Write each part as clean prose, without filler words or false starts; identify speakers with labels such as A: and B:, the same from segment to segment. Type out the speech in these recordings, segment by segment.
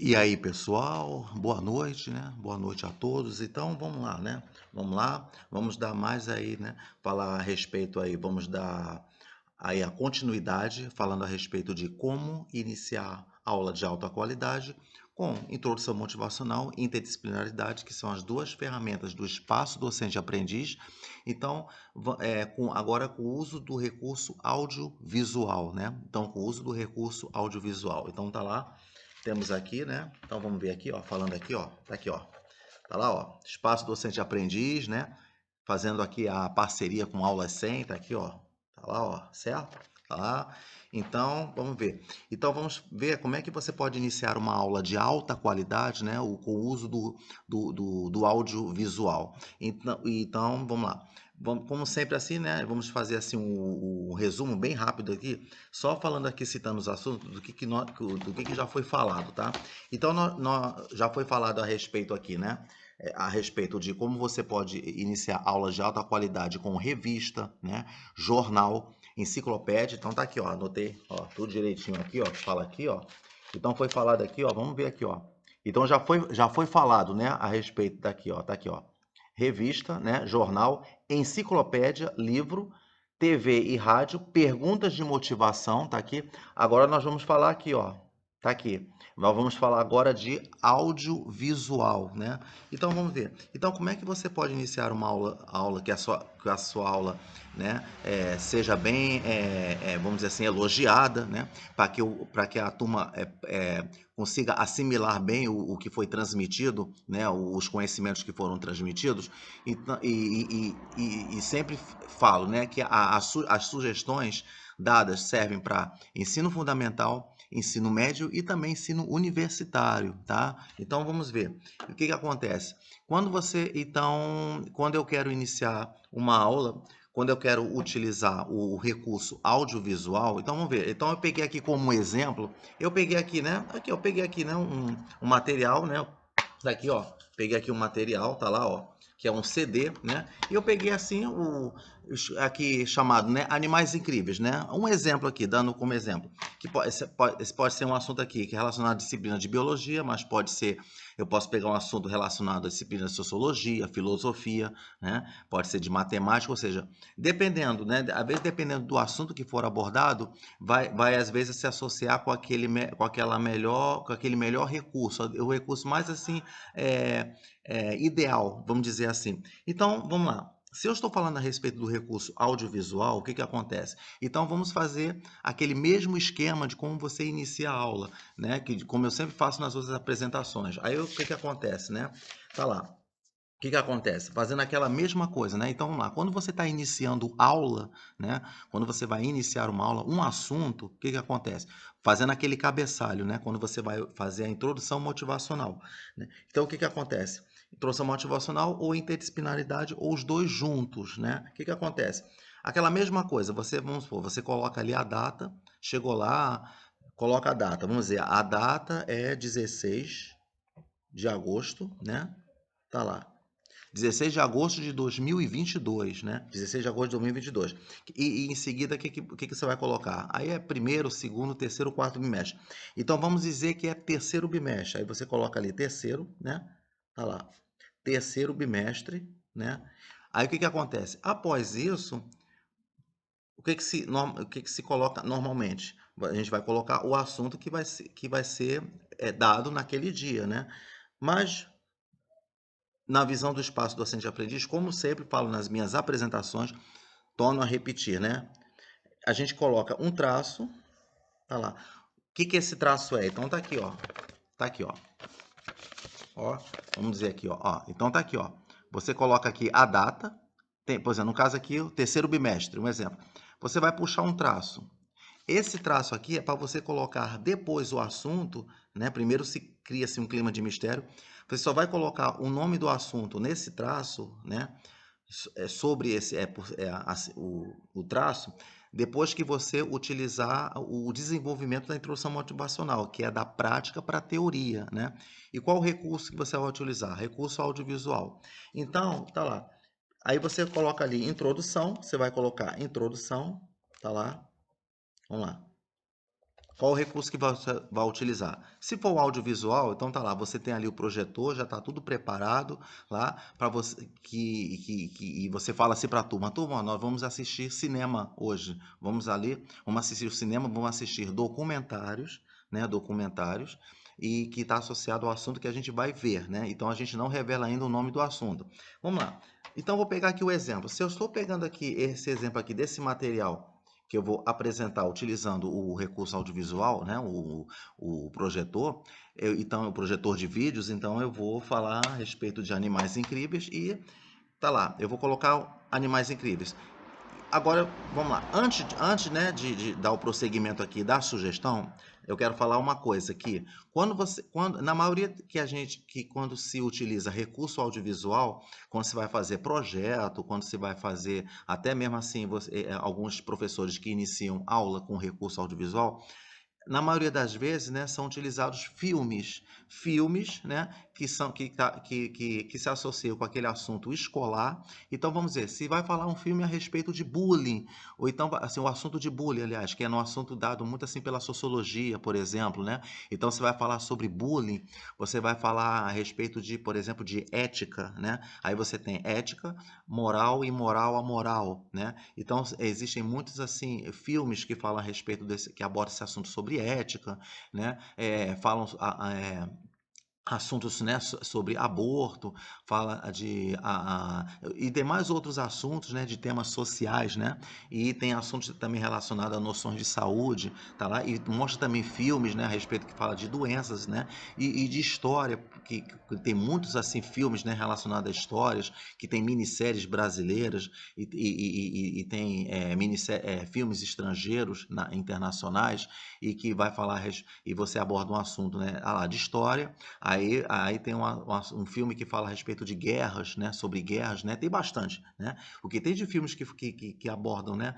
A: E aí, pessoal, boa noite, né? Boa noite a todos. Então, vamos lá, né? Vamos lá, vamos dar mais aí, né? Falar a respeito aí, vamos dar aí a continuidade, falando a respeito de como iniciar aula de alta qualidade com introdução motivacional e interdisciplinaridade, que são as duas ferramentas do espaço docente-aprendiz. Então, agora com o uso do recurso audiovisual, né? Então, com o uso do recurso audiovisual. Então, tá lá. Temos aqui, né? Então vamos ver aqui, ó, falando aqui, ó, tá aqui, ó. Tá lá, ó, espaço docente aprendiz, né? Fazendo aqui a parceria com Aulas 100, tá aqui, ó. Tá lá, ó, certo? Tá lá. Então, vamos ver. Então, vamos ver como é que você pode iniciar uma aula de alta qualidade, né? Com o uso do audiovisual. Então, vamos lá. Vamos, como sempre assim, né? Vamos fazer assim um resumo bem rápido aqui, só falando aqui, citando os assuntos do que já foi falado, tá? Então, já foi falado a respeito aqui, né? A respeito de como você pode iniciar aulas de alta qualidade com revista, né? Jornal, enciclopédia. Então tá aqui, ó, anotei, ó, tudo direitinho aqui, ó, fala aqui, ó. Então foi falado aqui, ó, vamos ver aqui, ó. Então já foi falado, né, a respeito daqui, ó, tá aqui, ó. Revista, né, jornal, enciclopédia, livro, TV e rádio, perguntas de motivação, tá aqui. Agora nós vamos falar aqui, ó. Tá aqui. Nós vamos falar agora de audiovisual, né? Então vamos ver. Então, como é que você pode iniciar uma aula que a sua aula, né, seja bem, vamos dizer assim, elogiada, né? Para que a turma consiga assimilar bem o que foi transmitido, né? Os conhecimentos que foram transmitidos. E sempre falo, né, que as sugestões dadas servem para ensino fundamental, ensino médio e também ensino universitário, tá? Então vamos ver. O que acontece? Quando eu quero iniciar uma aula, quando eu quero utilizar o recurso audiovisual, então vamos ver. Então eu peguei aqui como exemplo, eu peguei aqui, né? Aqui, eu peguei aqui, né? Um material, né? Daqui, ó. Peguei aqui um material, tá lá, ó, que é um CD, né? E eu peguei assim aqui chamado, né, Animais Incríveis, né? Um exemplo aqui, dando como exemplo, que esse pode ser um assunto aqui que é relacionado à disciplina de biologia, mas eu posso pegar um assunto relacionado à disciplina de sociologia, filosofia, né? Pode ser de matemática, ou seja, dependendo, né? Às vezes dependendo do assunto que for abordado, vai às vezes se associar com aquele melhor recurso, o recurso mais assim ideal, vamos dizer assim. Então, vamos lá. Se eu estou falando a respeito do recurso audiovisual, o que acontece? Então, vamos fazer aquele mesmo esquema de como você inicia a aula, né? Como eu sempre faço nas outras apresentações. Aí, o que acontece, né? Tá lá. O que acontece? Fazendo aquela mesma coisa, né? Então, vamos lá. Quando você está iniciando aula, né? Quando você vai iniciar uma aula, um assunto, o que acontece? Fazendo aquele cabeçalho, né? Quando você vai fazer a introdução motivacional, né? Então, o que acontece? Introdução motivacional ou interdisciplinaridade ou os dois juntos, né? O que acontece? Aquela mesma coisa, vamos supor, você coloca ali a data, chegou lá, coloca a data. Vamos dizer, a data é 16 de agosto, né? Tá lá. 16 de agosto de 2022, né? 16 de agosto de 2022. E em seguida, o que você vai colocar? Aí é primeiro, segundo, terceiro, quarto bimestre. Então, vamos dizer que é terceiro bimestre. Aí você coloca ali terceiro, né? Tá lá. Terceiro bimestre, né? Aí o que acontece? Após isso, o que que se coloca normalmente? A gente vai colocar o assunto que vai ser dado naquele dia, né? Mas na visão do espaço docente-aprendiz, como sempre falo nas minhas apresentações, torno a repetir, né? A gente coloca um traço, tá lá. O que esse traço é? Então tá aqui, ó. Tá aqui, ó. Ó, vamos dizer aqui, ó. Então tá aqui, ó. Você coloca aqui a data, por exemplo, no caso aqui, o terceiro bimestre, um exemplo. Você vai puxar um traço. Esse traço aqui é para você colocar depois o assunto, né? Primeiro cria-se um clima de mistério. Você só vai colocar o nome do assunto nesse traço, né? Sobre o traço, depois que você utilizar o desenvolvimento da introdução motivacional, que é da prática para a teoria, né? E qual o recurso que você vai utilizar? Recurso audiovisual. Então, tá lá. Aí você coloca ali introdução, você vai colocar introdução, tá lá. Vamos lá. Qual o recurso que você vai utilizar? Se for o audiovisual, então tá lá, você tem ali o projetor, já está tudo preparado lá para você e você fala assim para a turma, nós vamos assistir cinema hoje. Vamos ali, vamos assistir o cinema, vamos assistir documentários, né? Documentários e que está associado ao assunto que a gente vai ver, né? Então a gente não revela ainda o nome do assunto. Vamos lá. Então vou pegar aqui o exemplo. Se eu estou pegando aqui esse exemplo aqui desse material que eu vou apresentar utilizando o recurso audiovisual, né, o projetor, então o projetor de vídeos, então eu vou falar a respeito de Animais Incríveis e tá lá, eu vou colocar Animais Incríveis. Agora, vamos lá. Antes né, de dar o prosseguimento aqui da sugestão, eu quero falar uma coisa aqui. Na maioria quando se utiliza recurso audiovisual, quando se vai fazer projeto, quando se vai fazer, até mesmo assim, alguns professores que iniciam aula com recurso audiovisual, na maioria das vezes, né, são utilizados filmes, né, que se associam com aquele assunto escolar. Então, vamos dizer, se vai falar um filme a respeito de bullying, ou então, assim, o assunto de bullying, aliás, que é um assunto dado muito assim pela sociologia, por exemplo, né? Então, você vai falar sobre bullying, você vai falar a respeito de, por exemplo, de ética, né? Aí você tem ética, moral e moral amoral, né? Então, existem muitos assim filmes que falam a respeito que abordam esse assunto sobre ética, né? Falam assuntos, né, sobre aborto, fala e demais outros assuntos, né, de temas sociais, né, e tem assuntos também relacionados a noções de saúde, tá lá, e mostra também filmes, né, a respeito que fala de doenças, né, e de história, que tem muitos, assim, filmes, né, relacionados a histórias, que tem minisséries brasileiras e tem filmes estrangeiros, internacionais, e que vai falar, e você aborda um assunto, né, de história. Aí tem um filme que fala a respeito de guerras, né? Sobre guerras, né? Tem bastante, né? O que tem de filmes que abordam, né?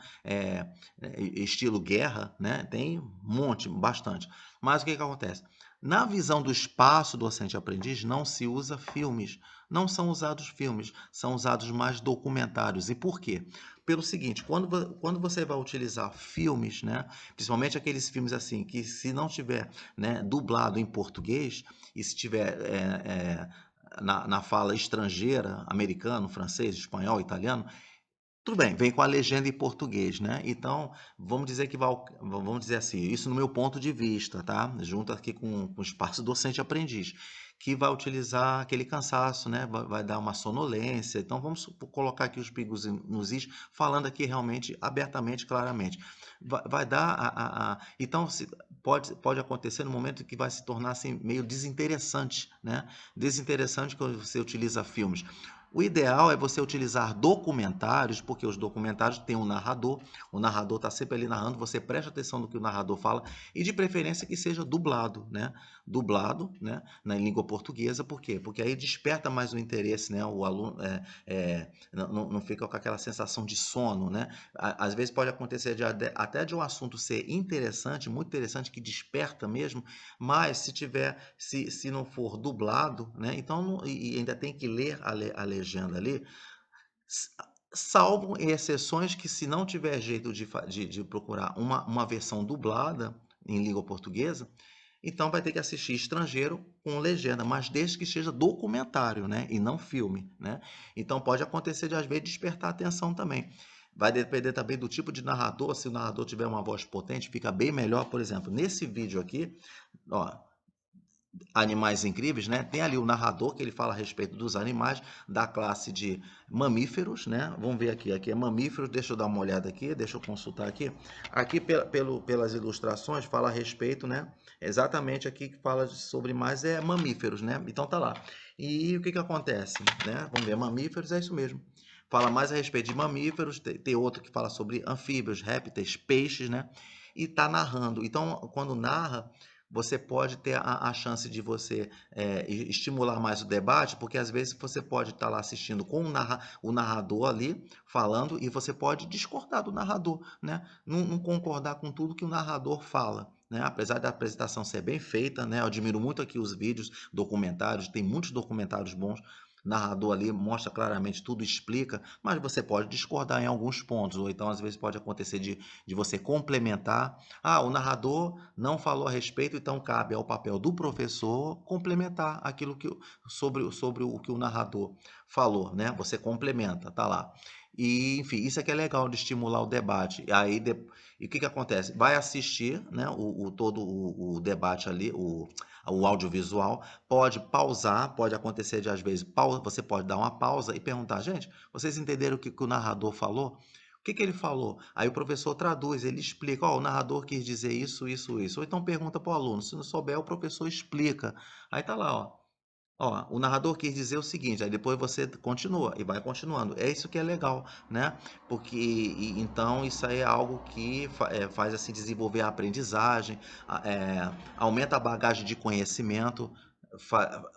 A: Estilo guerra, né? Tem um monte, bastante. Mas o que acontece? Na visão do espaço docente-aprendiz, não se usa filmes. Não são usados filmes, são usados mais documentários. E por quê? Pelo seguinte, quando você vai utilizar filmes, né? Principalmente aqueles filmes assim, que se não tiver, né, dublado em português, e se tiver na fala estrangeira, americano, francês, espanhol, italiano, tudo bem, vem com a legenda em português, né? Então, vamos dizer assim, isso no meu ponto de vista, tá? Junto aqui com o espaço docente-aprendiz, que vai utilizar aquele cansaço, né? Vai dar uma sonolência. Então, vamos colocar aqui os pingos nos is, falando aqui realmente, abertamente, claramente. Vai dar então, pode acontecer no momento que vai se tornar assim, meio desinteressante, né? Desinteressante quando você utiliza filmes. O ideal é você utilizar documentários, porque os documentários têm um narrador, o narrador está sempre ali narrando, você presta atenção no que o narrador fala, e de preferência que seja dublado, né? Dublado, né? Na língua portuguesa, por quê? Porque aí desperta mais o interesse, né? O aluno não fica com aquela sensação de sono, né? Às vezes pode acontecer até de um assunto ser interessante, muito interessante, que desperta mesmo, mas se não for dublado, né? Então, e ainda tem que ler a legenda ali, salvo em exceções que se não tiver jeito de procurar uma versão dublada em língua portuguesa, então vai ter que assistir estrangeiro com legenda, mas desde que seja documentário, né? E não filme, né? Então pode acontecer de às vezes despertar atenção também. Vai depender também do tipo de narrador. Se o narrador tiver uma voz potente, fica bem melhor. Por exemplo, nesse vídeo aqui, ó, Animais Incríveis, né? Tem ali o narrador que ele fala a respeito dos animais da classe de mamíferos, né? Vamos ver aqui, aqui é mamíferos, deixa eu dar uma olhada aqui, deixa eu consultar aqui. Aqui pelas ilustrações fala a respeito, né? Exatamente aqui que fala sobre mais mamíferos, né? Então tá lá. E o que acontece, né? Vamos ver, mamíferos é isso mesmo. Fala mais a respeito de mamíferos, tem outro que fala sobre anfíbios, répteis, peixes, né? E tá narrando. Então, quando narra, você pode ter a chance de você estimular mais o debate, porque às vezes você pode estar lá assistindo com o narrador ali, falando, e você pode discordar do narrador, né? Não concordar com tudo que o narrador fala. Né? Apesar da apresentação ser bem feita, né? Eu admiro muito aqui os vídeos, documentários, tem muitos documentários bons, narrador ali mostra claramente tudo, explica, mas você pode discordar em alguns pontos, ou então às vezes pode acontecer de você complementar. Ah, o narrador não falou a respeito, então cabe ao papel do professor complementar aquilo que sobre o que o narrador falou, né? Você complementa, tá lá. E, enfim, isso é que é legal de estimular o debate. E o que que acontece? Vai assistir, né, todo o debate ali, o audiovisual, pode pausar, pode acontecer de às vezes, você pode dar uma pausa e perguntar, gente, vocês entenderam que o narrador falou? O que que ele falou? Aí o professor traduz, ele explica, ó, o narrador quis dizer isso, isso, isso. Ou então pergunta para o aluno, se não souber, o professor explica. Aí tá lá, ó, o narrador quis dizer o seguinte, aí depois você continua e vai continuando. É isso que é legal, né? Porque então isso aí é algo que faz assim desenvolver a aprendizagem, aumenta a bagagem de conhecimento,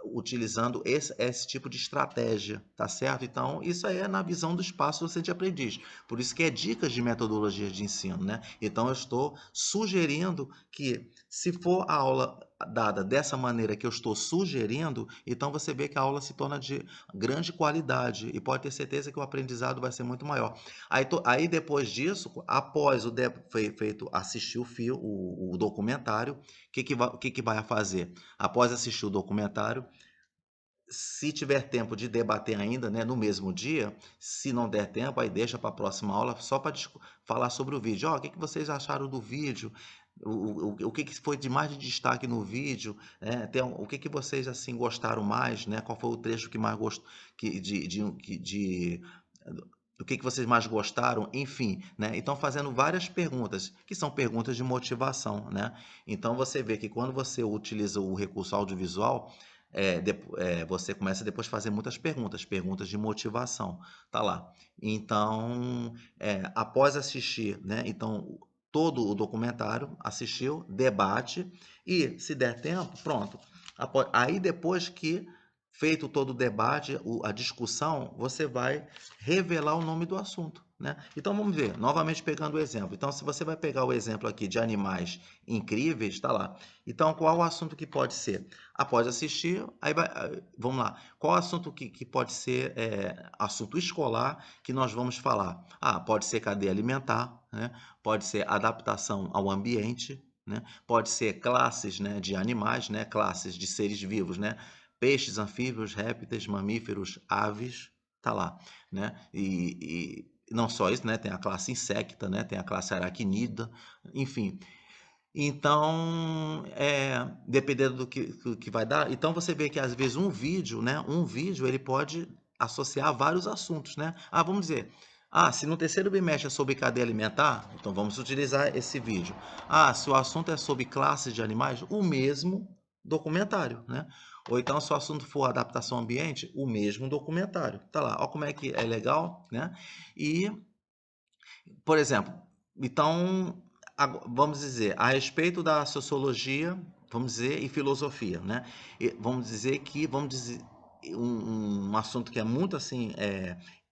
A: utilizando esse tipo de estratégia, tá certo? Então isso aí é na visão do espaço docente aprendiz. Por isso que é dicas de metodologias de ensino, né? Então eu estou sugerindo que se for a aula dada dessa maneira que eu estou sugerindo, então você vê que a aula se torna de grande qualidade e pode ter certeza que o aprendizado vai ser muito maior. Aí depois disso, após feito assistir o documentário, o que que vai fazer? Após assistir o documentário, se tiver tempo de debater ainda, né, no mesmo dia, se não der tempo, aí deixa para a próxima aula só para falar sobre o vídeo. Ó, o que que vocês acharam do vídeo? O que que foi de mais de destaque no vídeo? O que que vocês assim gostaram mais, né? Qual foi o trecho que mais gostou, que, de do que vocês mais gostaram? Enfim, né? Então fazendo várias perguntas, que são perguntas de motivação, né? Então você vê que quando você utiliza o recurso audiovisual, você começa depois a fazer muitas perguntas, perguntas de motivação, tá lá. Então, após assistir, né? Então, todo o documentário, assistiu, debate, e se der tempo, pronto. Aí depois que feito todo o debate, a discussão, você vai revelar o nome do assunto, né? Então vamos ver, novamente pegando o exemplo. Então, se você vai pegar o exemplo aqui de animais incríveis, tá lá. Então, qual o assunto que pode ser? Após assistir, vamos lá. Qual assunto que pode ser assunto escolar que nós vamos falar? Ah, pode ser cadeia alimentar, né? Pode ser adaptação ao ambiente, né? Pode ser classes, né, de animais, né? Classes de seres vivos, né? Peixes, anfíbios, répteis, mamíferos, aves, tá lá, né? E não só isso, né? Tem a classe insecta, né? Tem a classe aracnida, enfim. Então, dependendo do que vai dar, então você vê que às vezes um vídeo, né? Um vídeo ele pode associar vários assuntos, né? Ah, vamos dizer, se no terceiro bimestre é sobre cadeia alimentar, então vamos utilizar esse vídeo. Ah, se o assunto é sobre classes de animais, o mesmo documentário, né? Ou então, se o assunto for adaptação ao ambiente, o mesmo documentário. Tá lá, ó como é que é legal, né? E por exemplo, então, vamos dizer, a respeito da sociologia, vamos dizer, e filosofia, né? Vamos dizer que, vamos dizer, um assunto que é muito assim,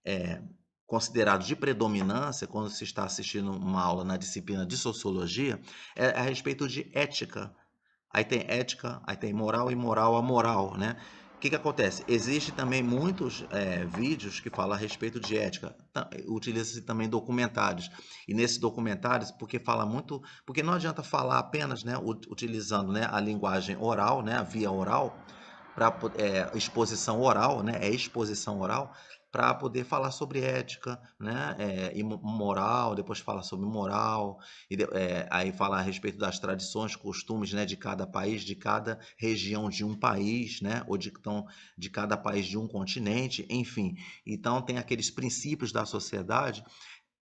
A: é considerado de predominância quando se está assistindo uma aula na disciplina de sociologia, é a respeito de ética. Aí tem ética, aí tem moral e moral amoral, né? O que que acontece? Existe também muitos vídeos que falam a respeito de ética. Utiliza-se também documentários. E nesses documentários, porque fala muito, porque não adianta falar apenas, né, utilizando, né, a linguagem oral, né, a via oral, para exposição oral, né, exposição oral, para poder falar sobre ética, né, e moral, depois fala sobre moral, aí fala a respeito das tradições, costumes, né, de cada país, de cada região de um país, né, ou de cada país de um continente, enfim. Então tem aqueles princípios da sociedade.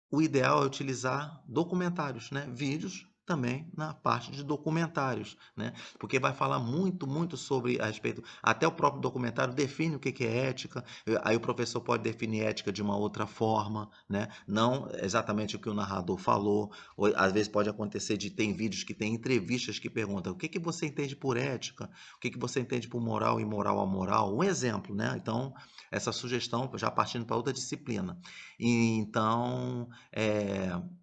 A: O ideal é utilizar documentários, né? Vídeos também na parte de documentários, né? Porque vai falar muito, muito sobre a respeito. Até o próprio documentário define o que que é ética. Aí o professor pode definir ética de uma outra forma, né? Não exatamente o que o narrador falou. Ou, às vezes pode acontecer tem vídeos que tem entrevistas que perguntam o que que você entende por ética, o que que você entende por moral e moral amoral. Um exemplo, né? Então essa sugestão já partindo para outra disciplina. E, então,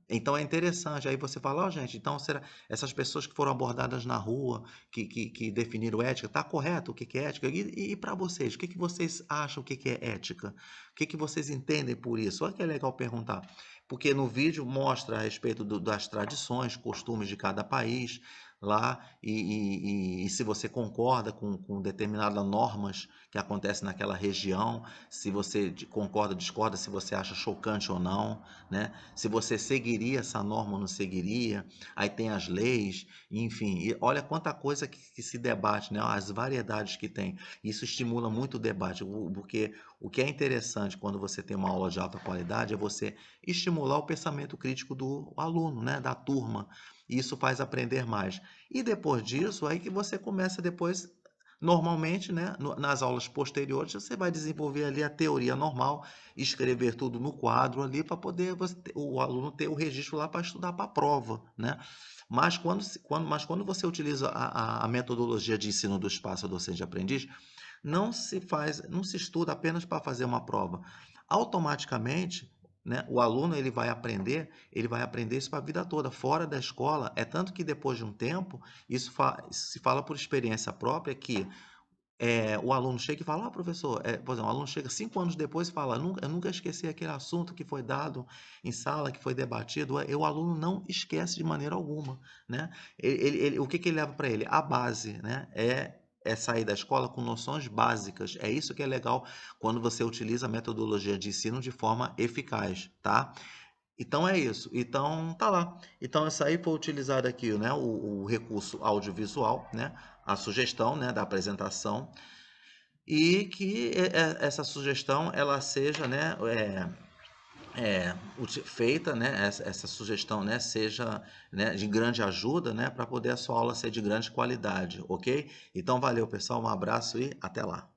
A: Então é interessante, aí você fala: "Ó gente, então será essas pessoas que foram abordadas na rua, que definiram ética, tá correto o que que é ética? E pra vocês, o que que vocês acham o que que é ética? O que que vocês entendem por isso?". Olha que é legal perguntar, porque no vídeo mostra a respeito das tradições, costumes de cada país lá, e se você concorda com determinadas normas que acontecem naquela região, se você concorda ou discorda, se você acha chocante ou não, né? Se você seguiria essa norma ou não seguiria, aí tem as leis, enfim, e olha quanta coisa que se debate, né? As variedades que tem. Isso estimula muito o debate, porque o que é interessante quando você tem uma aula de alta qualidade é você estimular o pensamento crítico do aluno, né? Da turma. E isso faz aprender mais. E depois disso, aí que você começa depois. Normalmente, né, nas aulas posteriores, você vai desenvolver ali a teoria normal, escrever tudo no quadro ali para poder o aluno ter o registro lá para estudar para a prova, né? Mas quando você utiliza a metodologia de ensino do espaço docente-aprendiz, não se estuda apenas para fazer uma prova. Automaticamente, né, o aluno ele vai aprender isso para a vida toda, fora da escola. É tanto que depois de um tempo, se fala por experiência própria que o aluno chega e fala: "Ah, professor", por exemplo, o aluno chega 5 anos depois e fala: eu nunca esqueci aquele assunto que foi dado em sala, que foi debatido", o aluno não esquece de maneira alguma, né. O que que ele leva para ele? A base, né, é sair da escola com noções básicas, é isso que é legal quando você utiliza a metodologia de ensino de forma eficaz, tá. Então é isso, então tá lá. Então essa aí foi utilizado aqui, né, o recurso audiovisual, né, a sugestão, né, da apresentação, e que essa sugestão ela seja, né, feita, né, essa sugestão, né, seja, né, de grande ajuda, né, para poder a sua aula ser de grande qualidade, ok? Então valeu pessoal, um abraço e até lá.